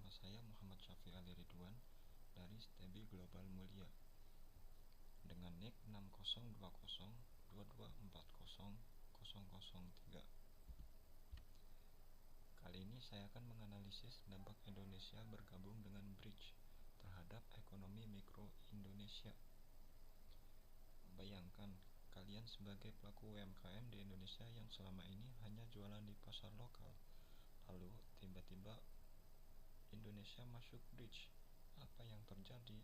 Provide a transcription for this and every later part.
Nama saya Muhammad Syafiq Ali Ridwan dari Stebi Global Mulia dengan NIK 602022400003. Kali ini saya akan menganalisis dampak Indonesia bergabung dengan Bridge terhadap ekonomi mikro Indonesia. Bayangkan, kalian sebagai pelaku UMKM di Indonesia yang selama ini hanya jualan di pasar lokal, lalu tiba-tiba Indonesia masuk Bridge. Apa yang terjadi?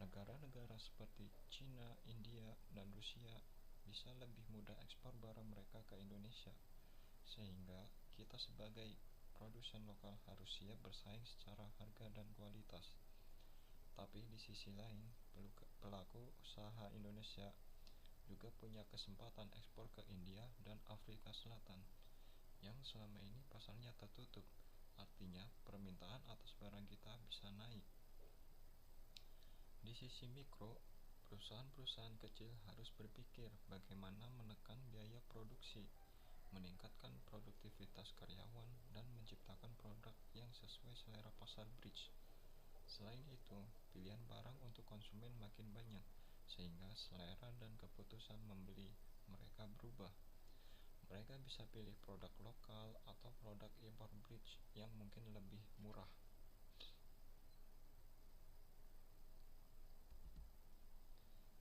Negara-negara seperti China, India, dan Rusia bisa lebih mudah ekspor barang mereka ke Indonesia, sehingga kita sebagai produsen lokal harus siap bersaing secara harga dan kualitas. Tapi di sisi lain, pelaku usaha Indonesia juga punya kesempatan ekspor ke India dan Afrika Selatan yang selama ini pasarnya tertutup. Artinya, permintaan atas barang kita bisa naik. Di sisi mikro, perusahaan-perusahaan kecil harus berpikir bagaimana menekan biaya produksi, meningkatkan produktivitas karyawan, dan menciptakan produk yang sesuai selera pasar Bridge. Selain itu, pilihan barang untuk konsumen makin banyak, sehingga selera dan keputusan membeli mereka berubah. Mereka bisa pilih produk lokal atau produk impor Bridge yang mungkin lebih murah.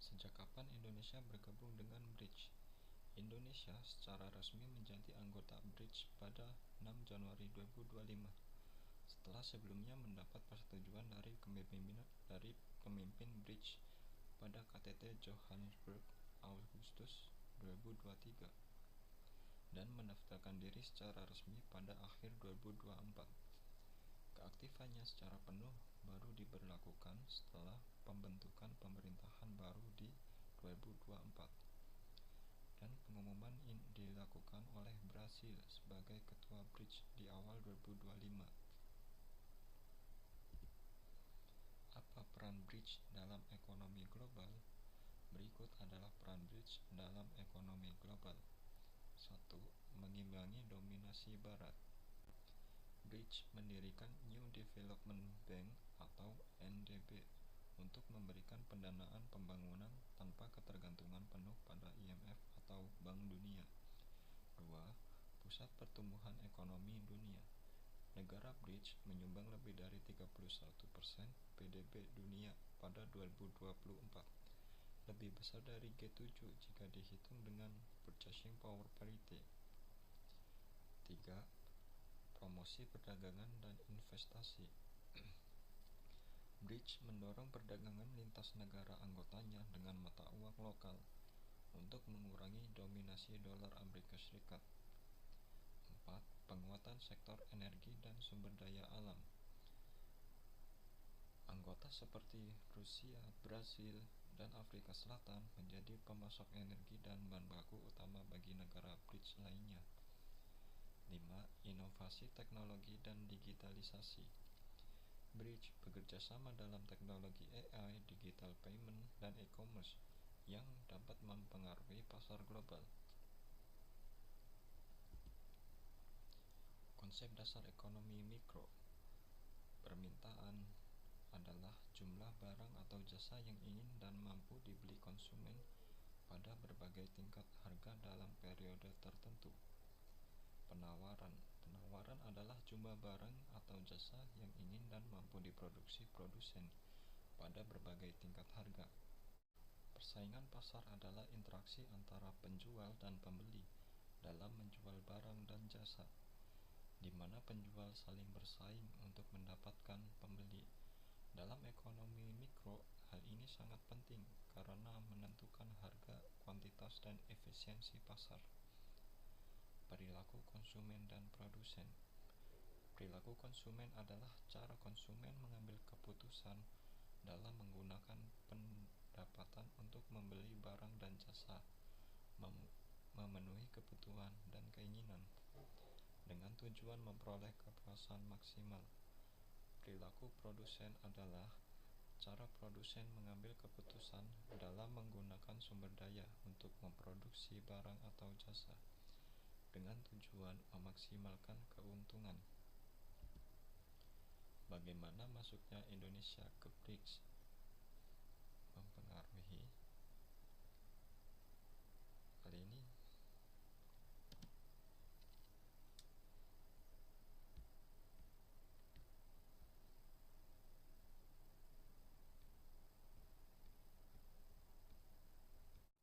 Sejak kapan Indonesia bergabung dengan Bridge? Indonesia secara resmi menjadi anggota Bridge pada 6 Januari 2025, setelah sebelumnya mendapat persetujuan dari pemimpin Bridge pada KTT Johannesburg Agustus 2023 dan mendaftarkan diri secara resmi pada akhir 2024. Keaktifannya secara penuh baru diberlakukan setelah pembentukan pemerintahan baru di 2024 dan pengumuman ini dilakukan oleh Brasil sebagai ketua Bridge di awal 2025. Apa peran Bridge dalam ekonomi global? Berikut adalah peran Bridge dalam ekonomi global. 1. Mengimbangi dominasi Barat. Bridge mendirikan New Development Bank atau NDB untuk memberikan pendanaan pembangunan tanpa ketergantungan penuh pada IMF atau Bank Dunia. 2. Pusat pertumbuhan ekonomi dunia. Negara Bridge menyumbang lebih dari 31% PDB dunia pada 2024, lebih besar dari G7 jika dihitung dengan purchasing power parity. 3. Promosi perdagangan dan investasi. Bridge mendorong perdagangan lintas negara anggotanya dengan mata uang lokal untuk mengurangi dominasi dolar Amerika Serikat. 4. Penguatan sektor energi dan sumber daya alam. Anggota seperti Rusia, Brasil, dan Afrika Selatan menjadi pemasok energi dan bahan baku utama bagi negara Bridge lainnya. 5. Inovasi teknologi dan digitalisasi. Bridge bekerjasama dalam teknologi AI, digital payment, dan e-commerce yang dapat mempengaruhi pasar global. Konsep dasar ekonomi mikro. Permintaan adalah jumlah barang atau jasa yang ingin dan mampu dibeli konsumen pada berbagai tingkat harga dalam periode tertentu. Penawaran adalah jumlah barang atau jasa yang ingin dan mampu diproduksi produsen pada berbagai tingkat harga. Persaingan pasar adalah interaksi antara penjual dan pembeli dalam menjual barang dan jasa, di mana penjual saling bersaing untuk mendapatkan pembeli. Dalam ekonomi mikro, hal ini sangat penting karena menentukan harga, kuantitas, dan efisiensi pasar. Perilaku konsumen dan produsen. Perilaku konsumen adalah cara konsumen mengambil keputusan dalam menggunakan pendapatan untuk membeli barang dan jasa, memenuhi kebutuhan dan keinginan, dengan tujuan memperoleh kepuasan maksimal. Perilaku produsen adalah cara produsen mengambil keputusan dalam menggunakan sumber daya untuk memproduksi barang atau jasa, dengan tujuan memaksimalkan keuntungan. Bagaimana masuknya Indonesia ke BRICS mempengaruhi hal ini?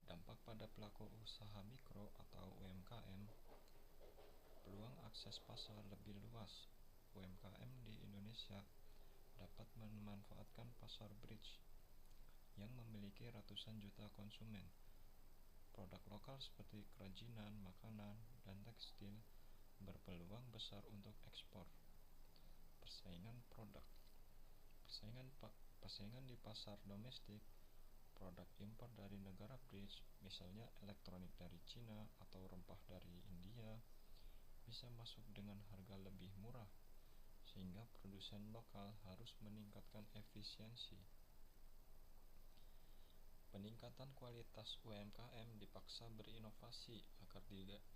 Dampak pada pelaku usaha mikro atau UMKM. Peluang akses pasar lebih luas. UMKM di Indonesia dapat memanfaatkan pasar BRICS yang memiliki ratusan juta konsumen. Produk lokal seperti kerajinan, makanan, dan tekstil berpeluang besar untuk ekspor. Persaingan produk. Persaingan di pasar domestik. Produk impor dari negara BRICS, misalnya elektronik dari Cina atau rempah dari India, bisa masuk dengan harga lebih murah, sehingga produsen lokal harus meningkatkan efisiensi. Peningkatan kualitas UMKM dipaksa berinovasi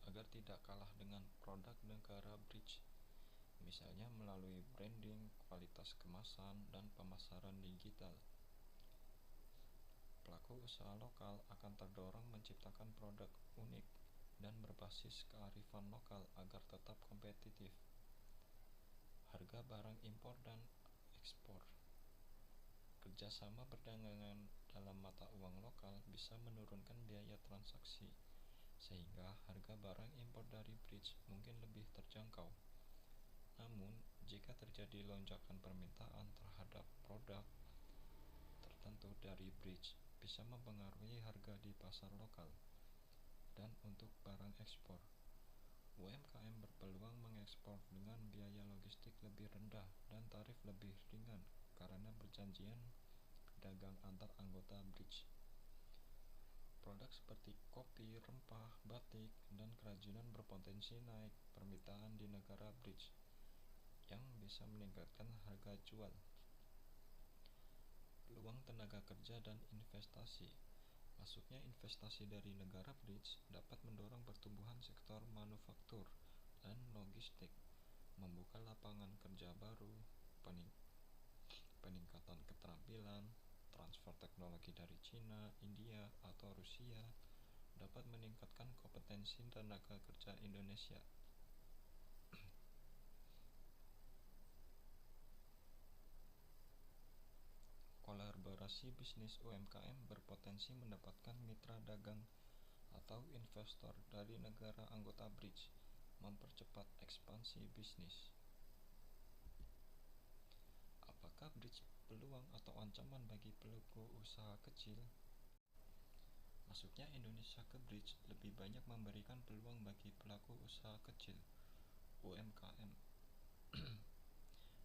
agar tidak kalah dengan produk negara BRICS, misalnya melalui branding, kualitas kemasan, dan pemasaran digital. Pelaku usaha lokal akan terdorong menciptakan produk unik dan berbasis kearifan lokal agar tetap kompetitif. Harga barang impor dan ekspor. Kerjasama perdagangan dalam mata uang lokal bisa menurunkan biaya transaksi, sehingga harga barang impor dari BRICS mungkin lebih terjangkau. Namun, jika terjadi lonjakan permintaan terhadap produk tertentu dari BRICS, bisa mempengaruhi harga di pasar lokal. Dan untuk barang ekspor, UMKM berpeluang mengekspor dengan biaya logistik lebih rendah dan tarif lebih ringan karena perjanjian dagang antar anggota BRICS. Produk seperti kopi, rempah, batik, dan kerajinan berpotensi naik permintaan di negara BRICS yang bisa meningkatkan harga jual. Peluang tenaga kerja dan investasi. Masuknya investasi dari negara BRICS dapat mendorong pertumbuhan sektor manufaktur dan logistik, membuka lapangan kerja baru, peningkatan keterampilan. Transfer teknologi dari Cina, India, atau Rusia dapat meningkatkan kompetensi tenaga kerja Indonesia. Kolaborasi bisnis UMKM berpotensi mendapatkan mitra dagang atau investor dari negara anggota BRICS, mempercepat ekspansi bisnis. Apakah BRICS peluang atau ancaman bagi pelaku usaha kecil? Masuknya Indonesia ke BRICS lebih banyak memberikan peluang bagi pelaku usaha kecil (UMKM)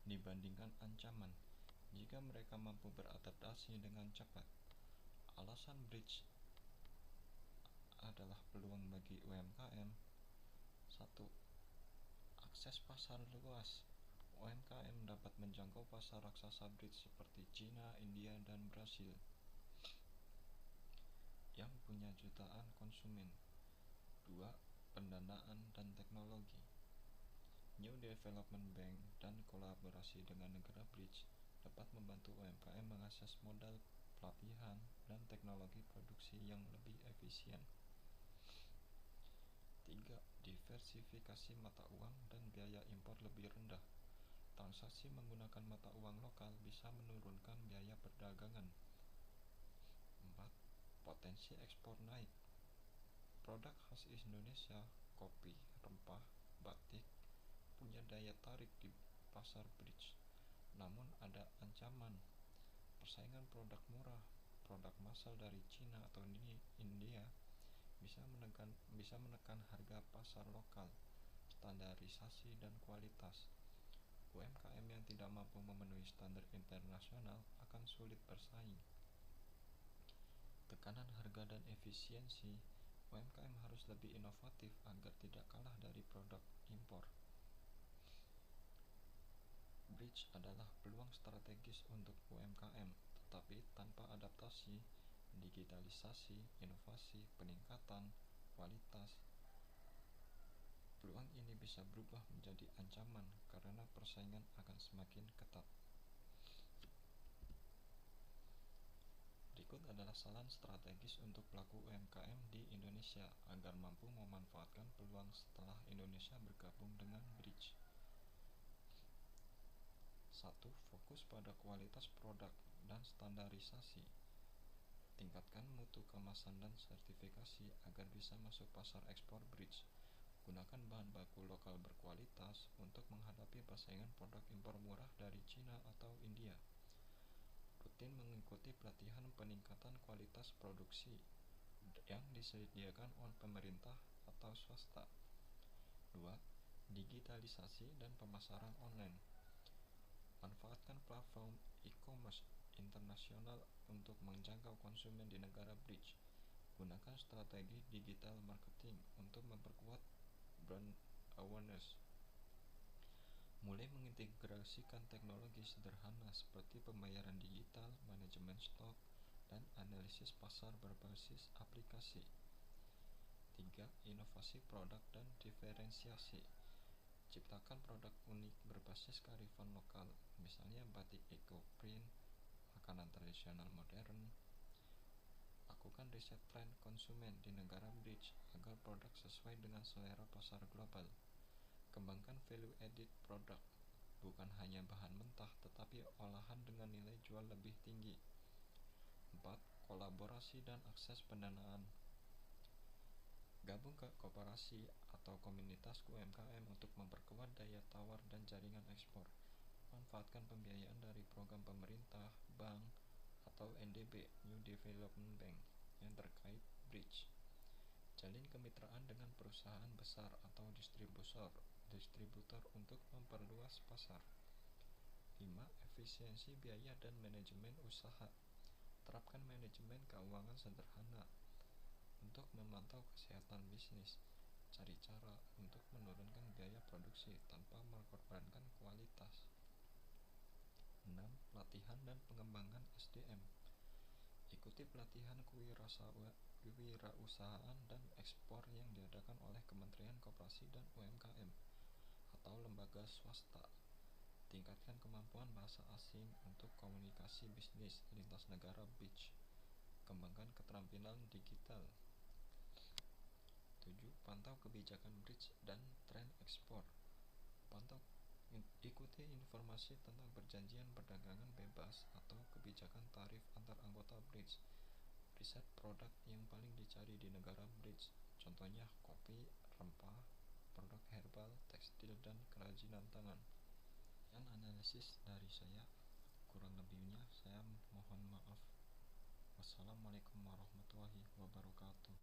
dibandingkan ancaman jika mereka mampu beradaptasi dengan cepat. Alasan BRICS adalah peluang bagi UMKM. 1. Akses pasar luas. UMKM dapat menjangkau pasar raksasa BRICS seperti Cina, India, dan Brasil yang punya jutaan konsumen. 2. Pendanaan dan teknologi. New Development Bank dan kolaborasi dengan negara BRICS dapat membantu UMKM mengakses modal, pelatihan, dan teknologi produksi yang lebih efisien. 3. Diversifikasi mata uang dan biaya impor lebih rendah. Transaksi menggunakan mata uang lokal bisa menurunkan biaya perdagangan. 4. Potensi ekspor naik. Produk khas Indonesia, kopi, rempah, batik, punya daya tarik di pasar BRICS. Namun ada ancaman. Persaingan produk murah, produk massal dari Cina atau India bisa menekan harga pasar lokal, standarisasi, dan kualitas. UMKM yang tidak mampu memenuhi standar internasional akan sulit bersaing. Tekanan harga dan efisiensi. UMKM harus lebih inovatif agar tidak kalah dari produk impor. BRICS adalah peluang strategis untuk UMKM, tetapi tanpa adaptasi, digitalisasi, inovasi, peningkatan kualitas, peluang ini bisa bisa berubah menjadi ancaman karena persaingan akan semakin ketat. Berikut adalah saran strategis untuk pelaku UMKM di Indonesia agar mampu memanfaatkan peluang setelah Indonesia bergabung dengan BRICS. 1. Fokus pada kualitas produk dan standarisasi. Tingkatkan mutu kemasan dan sertifikasi agar bisa masuk pasar ekspor BRICS. Gunakan bahan baku lokal berkualitas untuk menghadapi persaingan produk impor murah dari China atau India. Rutin mengikuti pelatihan peningkatan kualitas produksi yang disediakan oleh pemerintah atau swasta. 2. Digitalisasi dan pemasaran online. Manfaatkan platform e-commerce internasional untuk menjangkau konsumen di negara BRICS. Gunakan strategi digital marketing untuk memperkuat brand awareness. Mulai mengintegrasikan teknologi sederhana seperti pembayaran digital, manajemen stok, dan analisis pasar berbasis aplikasi. 3. Inovasi produk dan diferensiasi. Ciptakan produk unik berbasis kearifan lokal, misalnya batik eco-print, makanan tradisional modern. Lakukan riset tren konsumen di negara BRICS agar produk sesuai dengan selera pasar global. Kembangkan value added produk, bukan hanya bahan mentah tetapi olahan dengan nilai jual lebih tinggi. 4. Kolaborasi dan akses pendanaan. Gabung ke koperasi atau komunitas UMKM untuk memperkuat daya tawar dan jaringan ekspor. Manfaatkan pembiayaan dari program pemerintah, bank, atau NDB (New Development Bank) yang terkait BRICS. Jalin kemitraan dengan perusahaan besar atau distributor untuk memperluas pasar. 5. Efisiensi biaya dan manajemen usaha. Terapkan manajemen keuangan sederhana untuk memantau kesehatan bisnis. Cari cara untuk menurunkan biaya produksi tanpa mengorbankan kualitas. 6. Pelatihan dan pengembangan SDM. Ikuti pelatihan kewirausahaan dan ekspor yang diadakan oleh Kementerian Koperasi dan UMKM atau lembaga swasta. Tingkatkan kemampuan bahasa asing untuk komunikasi bisnis lintas negara BRICS. Kembangkan keterampilan digital. 7. Pantau kebijakan BRICS dan tren ekspor. Ikuti informasi tentang perjanjian perdagangan bebas atau kebijakan tarif antar anggota BRICS. Riset produk yang paling dicari di negara BRICS, contohnya kopi, rempah, produk herbal, tekstil, dan kerajinan tangan. Sekian analisis dari saya, kurang lebihnya saya mohon maaf. Wassalamualaikum warahmatullahi wabarakatuh.